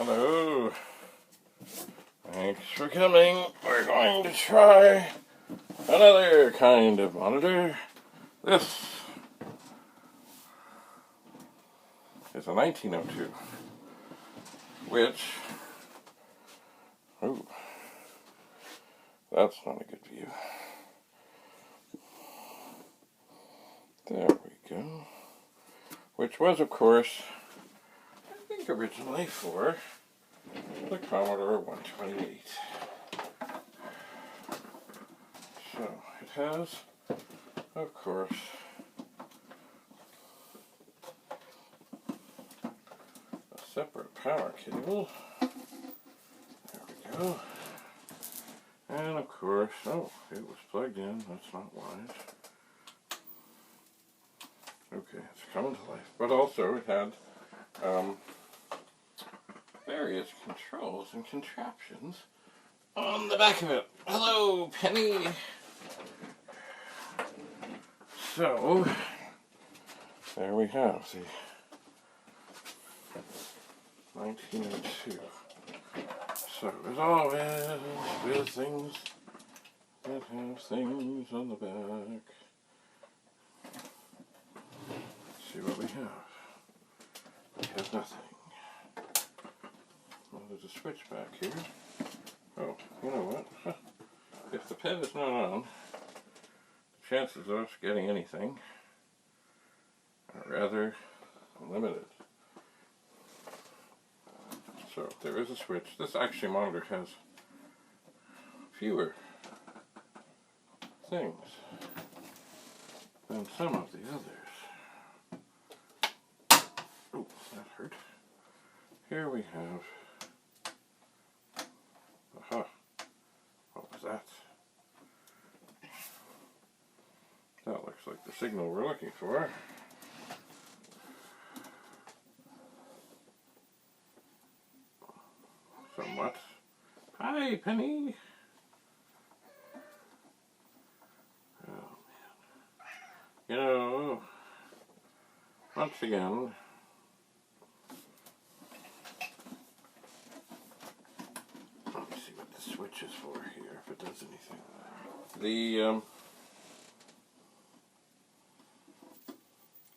Hello. Thanks for coming. We're going to try another kind of monitor. This is a 1902, which, ooh, that's not a good view. There we go. Which was, of course, I think originally for the Commodore 128. So it has, of course, a separate power cable. There we go. And of course, oh, it was plugged in. That's not wise. Okay, it's coming to life. But also it had various controls and contraptions on the back of it. Hello, Penny! So, there we have the 1902. So, as always, with things that have things on the back. Let's see what we have. We have nothing. Well, there's a switch back here. Oh, you know what? If the pen is not on, the chances of us getting anything are rather limited. So there is a switch. This actually monitor has fewer things than some of the others. Oh, that hurt. Here we have, aha, what was that? That looks like the signal we're looking for. Somewhat. Hi, Penny! Oh, man. You know, once again, let me see what the switch is for here, if it does anything. The,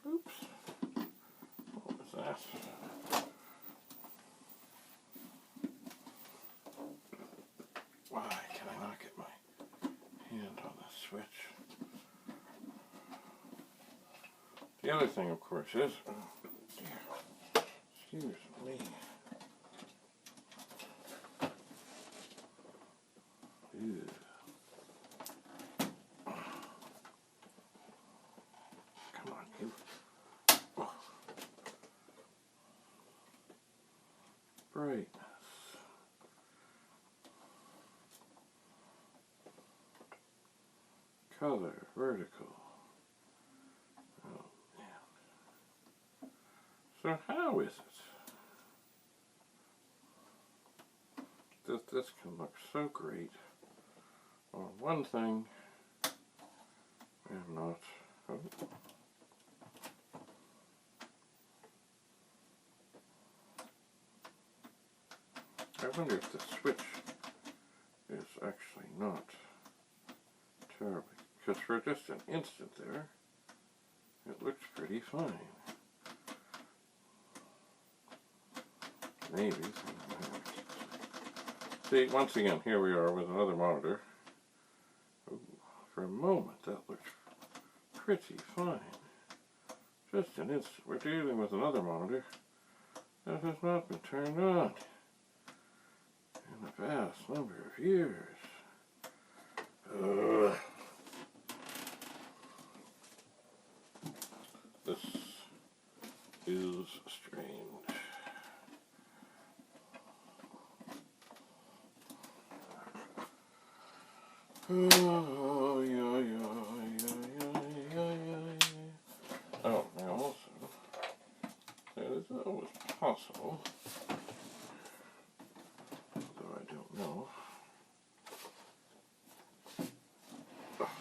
oops, what was that? Why can I not get my hand on the switch? The other thing, of course, is, oh dear, excuse me. Ew. Come on, you. Oh. Brightness. Color, vertical. Oh, man. So how is it that this can look so great on one thing and not? Oh. I wonder if the switch is actually not terribly, because for just an instant there, it looks pretty fine. Maybe. See, once again, here we are with another monitor. Ooh, for a moment, that looked pretty fine. Just an instant, we're dealing with another monitor that has not been turned on in a vast number of years. This is strange. Oh, yeah, yeah, yeah, yeah, yeah. Oh, now also, it is always possible, although I don't know. Oh,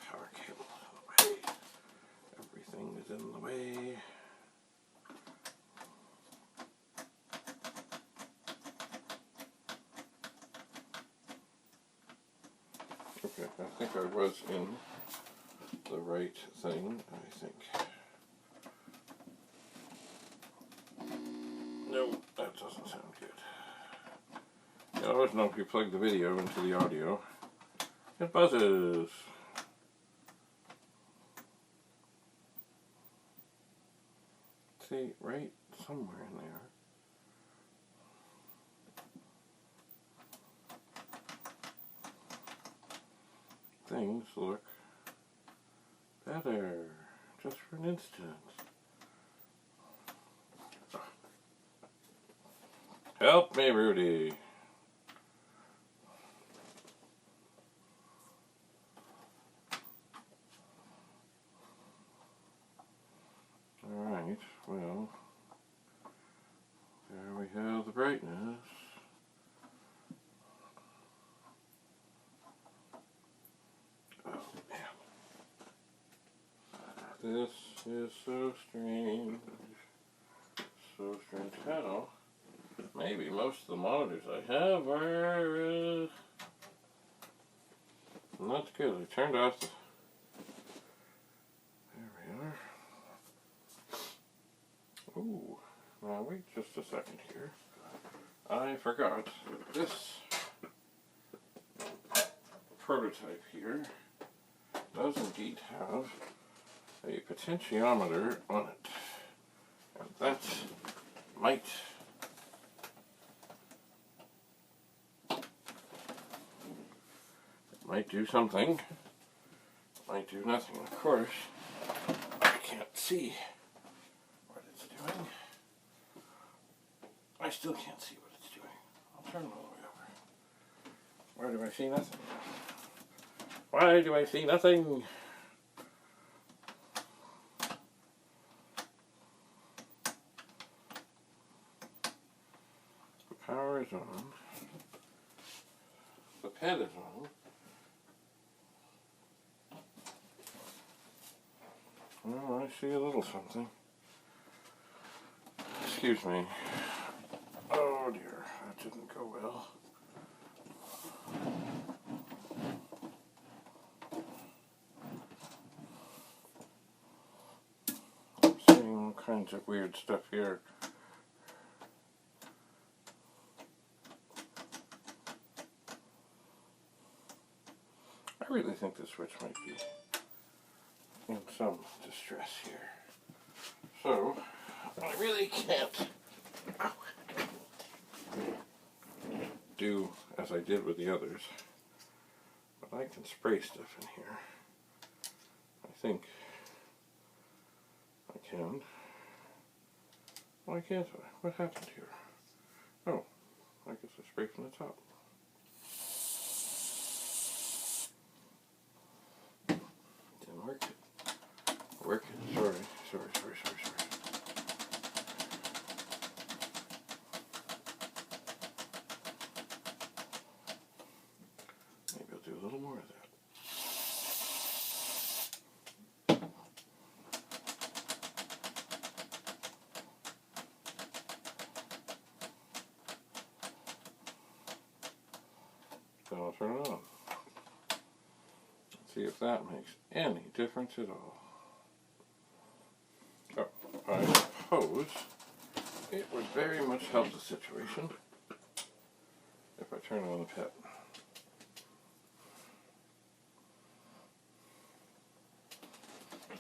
power cable in the way. Everything is in the way. Okay, I think I was in the right thing, I think. No, that doesn't sound good. You always know if you plug the video into the audio, it buzzes. See, right somewhere in there. Things look better, just for an instant. Help me, Rudy. Alright, well, there we have the brightness. This is so strange. So strange. How? Maybe most of the monitors I have are not good. I turned off the... There we are. Ooh. Now wait just a second here. I forgot this prototype here does indeed have a potentiometer on it, and that might do something, might do nothing. Of course, I can't see what it's doing. I still can't see what it's doing. I'll turn it all the way over. Why do I see nothing? Why do I see nothing? The power is on. The pad is on. Well, I see a little something. Excuse me. Oh dear, that didn't go well. I'm seeing all kinds of weird stuff here. I really think this switch might be in some distress here. So, I really can't do as I did with the others, but I can spray stuff in here. I think I can. Why can't I? What happened here? Oh, I guess I spray from the top. Didn't work it. Work it. Sorry. Maybe I'll do a little more of that. Then I'll turn it on. See if that makes any difference at all. So, I suppose it would very much help the situation if I turn on the pet.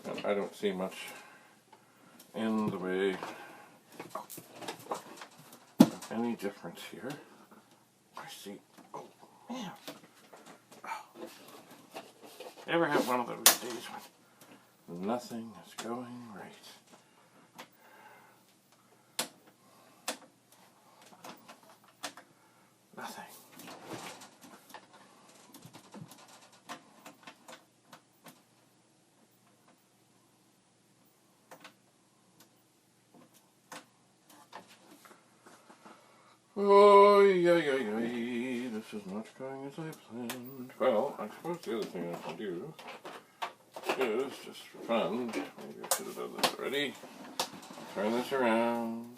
And I don't see much in the way of any difference here. I see. Oh, man. Ever have one of those days when nothing is going right? Nothing. Oh, yeah. This is not going as I planned. Well, I suppose the other thing I can do is, just for fun, maybe I should have done this already, turn this around.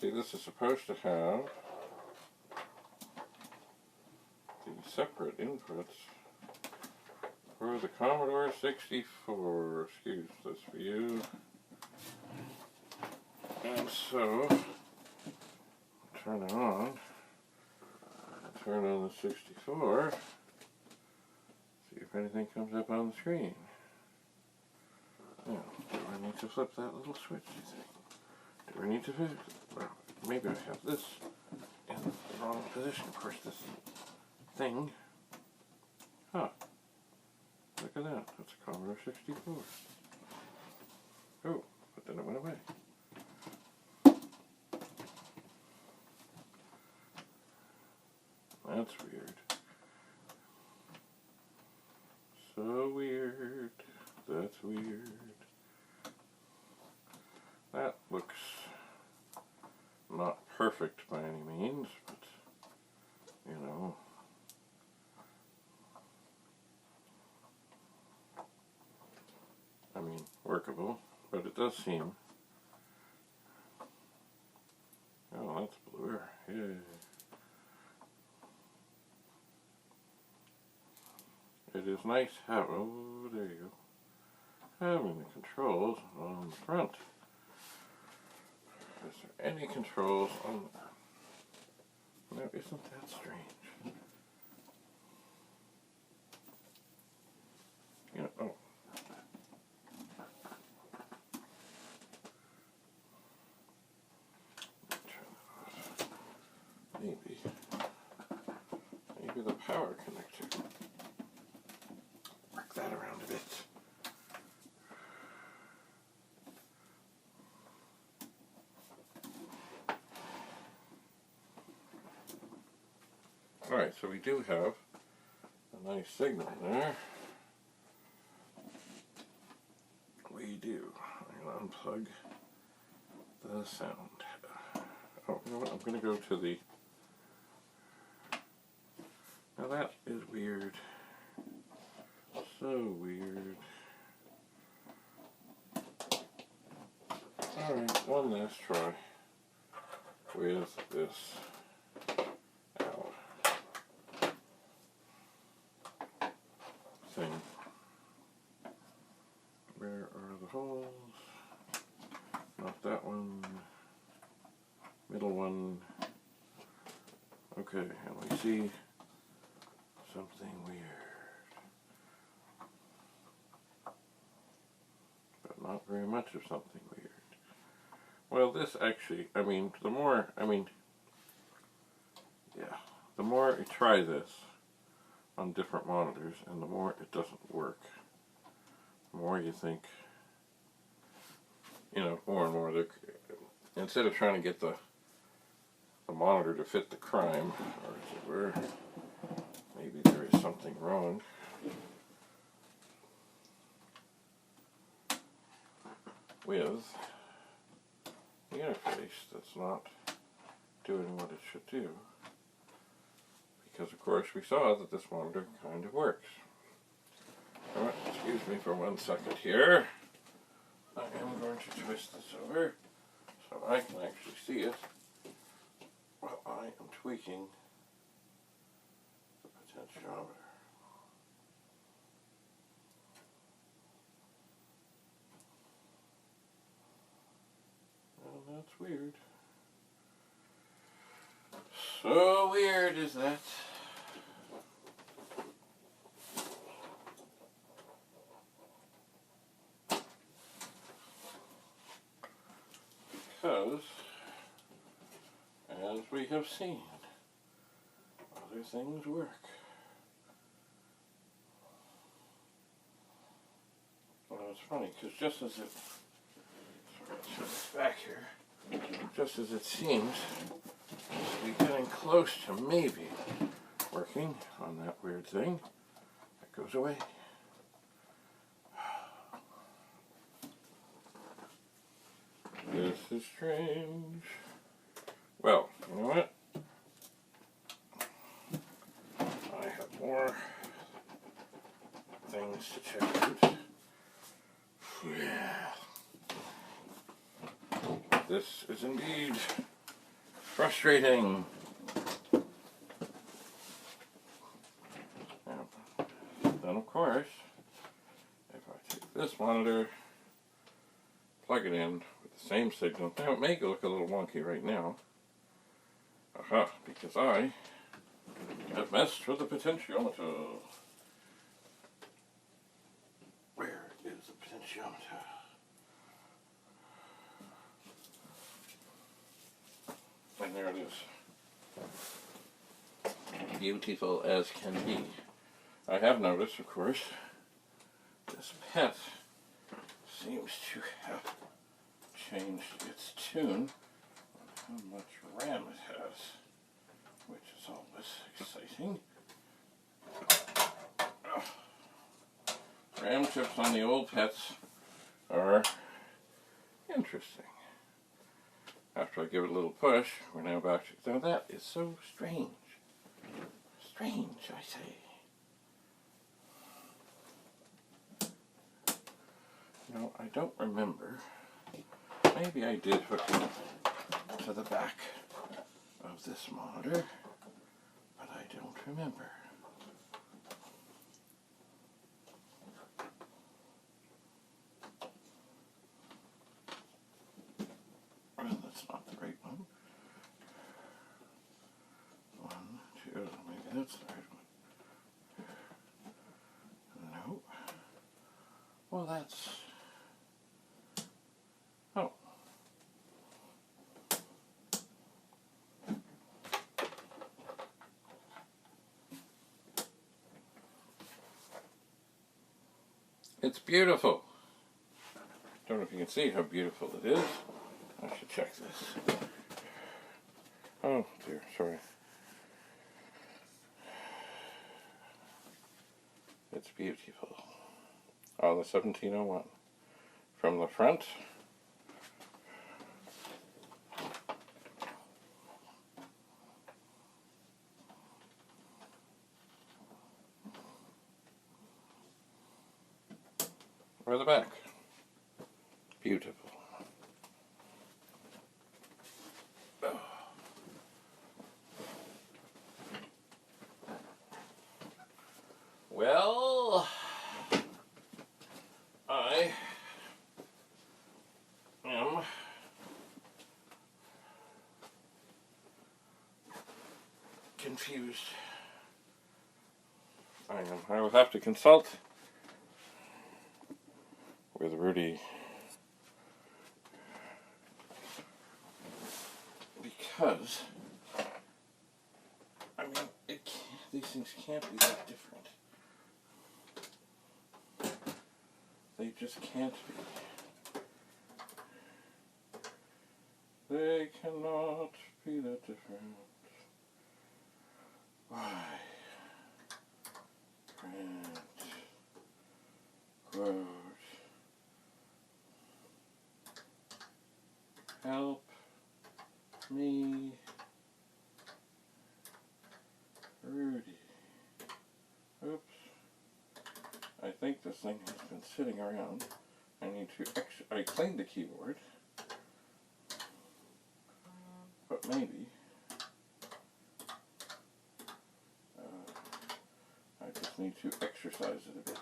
See, this is supposed to have the separate inputs for the Commodore 64. Excuse this view. And so, turn it on. Turn on the 64. See if anything comes up on the screen. Now, do I need to flip that little switch, you think? Do I need to fix it? Well, maybe I have this in the wrong position. Of course, this thing. Huh. Look at that. That's a Commodore 64. Oh, but then it went away. That's weird. So weird. That's weird. That looks not perfect by any means, but, you know. I mean, workable, but it does seem. Oh, that's bluer. Yeah. It is nice having, oh, there you go, having the controls on the front. Is there any controls on the... No, isn't that strange? You know, oh. Maybe the power connector. Work that around a bit. Alright, so we do have a nice signal there. We do. I'm going to unplug the sound. Oh, you know what? I'm going to go to the... Now that is weird. So weird. Alright, one last try with this. Ow. Thing. Where are the holes? Not that one. Middle one. Okay, and we see something weird. But not very much of something weird. Well, this actually, I mean, the more you try this on different monitors, and the more it doesn't work, the more you think, you know, more and more, instead of trying to get the monitor to fit the crime, or as it were, maybe there is something wrong. With the interface that's not doing what it should do. Because of course we saw that this monitor kind of works. Alright, excuse me for 1 second here. I am going to twist this over so I can actually see it while I am tweaking the potentiometer. Well, that's weird. So weird is that. Because, as we have seen, other things work. Well, it's funny, because just as it, sorry, I'll turn this back here, just as it seems to be getting close to maybe working on that weird thing, it goes away. This is strange. Well, you know what? I have more things to check out. Yeah. This is indeed frustrating. Then, of course, monitor, plug it in with the same signal. Now it may look a little wonky right now. Aha, because I have messed with the potentiometer. Where is the potentiometer? And there it is. Beautiful as can be. I have noticed, of course, this pet seems to have changed its tune on how much RAM it has, which is always exciting. RAM chips on the old pets are interesting. After I give it a little push, we're now back to... Now that is so strange. Strange, I say. No, I don't remember. Maybe I did hook it to the back of this monitor, but I don't remember. Well, that's not the right one. 1, 2, maybe that's the right one. No. Well, that's... Oh. It's beautiful. Don't know if you can see how beautiful it is. I should check this. Oh dear, sorry. It's beautiful. On the 1701. From the front, or the back. Beautiful. Oh. Well, I am confused. I will have to consult with Rudy, because I mean these things can't be that different. They just can't be. They cannot be that different. Why? Print. Quote. Help me, Rudy. Oops. I think this thing has been sitting around. I need to I cleaned the keyboard. But maybe I just need to exercise it a bit.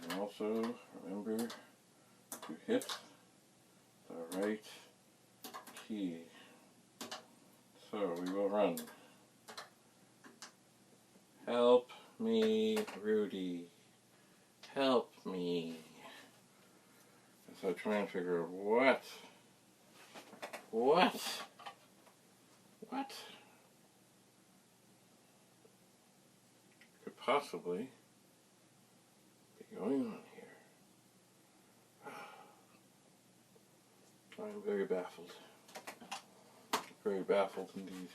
And also remember to hit the right key. So we will run. Help me, Rudy. Help me. So I try and figure out what could possibly be going on here. I'm very baffled. Very baffled indeed.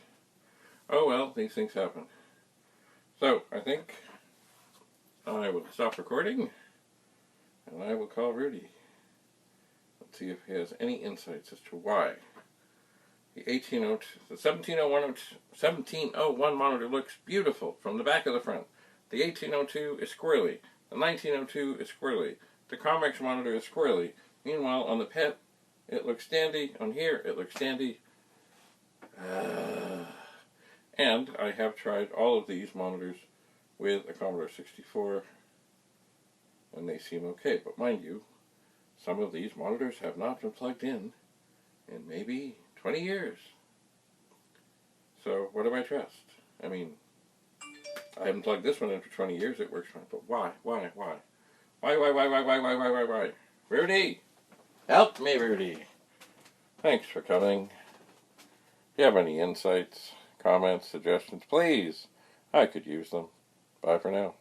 Oh well, these things happen. So, I think I will stop recording and I will call Rudy. Let's see if he has any insights as to why the 1701 monitor looks beautiful from the back of the front. The 1802 is squirrely. The 1902 is squirrely. The COMREX monitor is squirrely. Meanwhile, on the PET, it looks dandy. On here, it looks dandy. And I have tried all of these monitors with a Commodore 64. and they seem okay. But mind you, some of these monitors have not been plugged in maybe 20 years. So what do I trust? I mean, I haven't plugged this one in for 20 years, it works fine. But why? Why? Rudy! Help me, Rudy! Thanks for coming. If you have any insights, comments, suggestions, please, I could use them. Bye for now.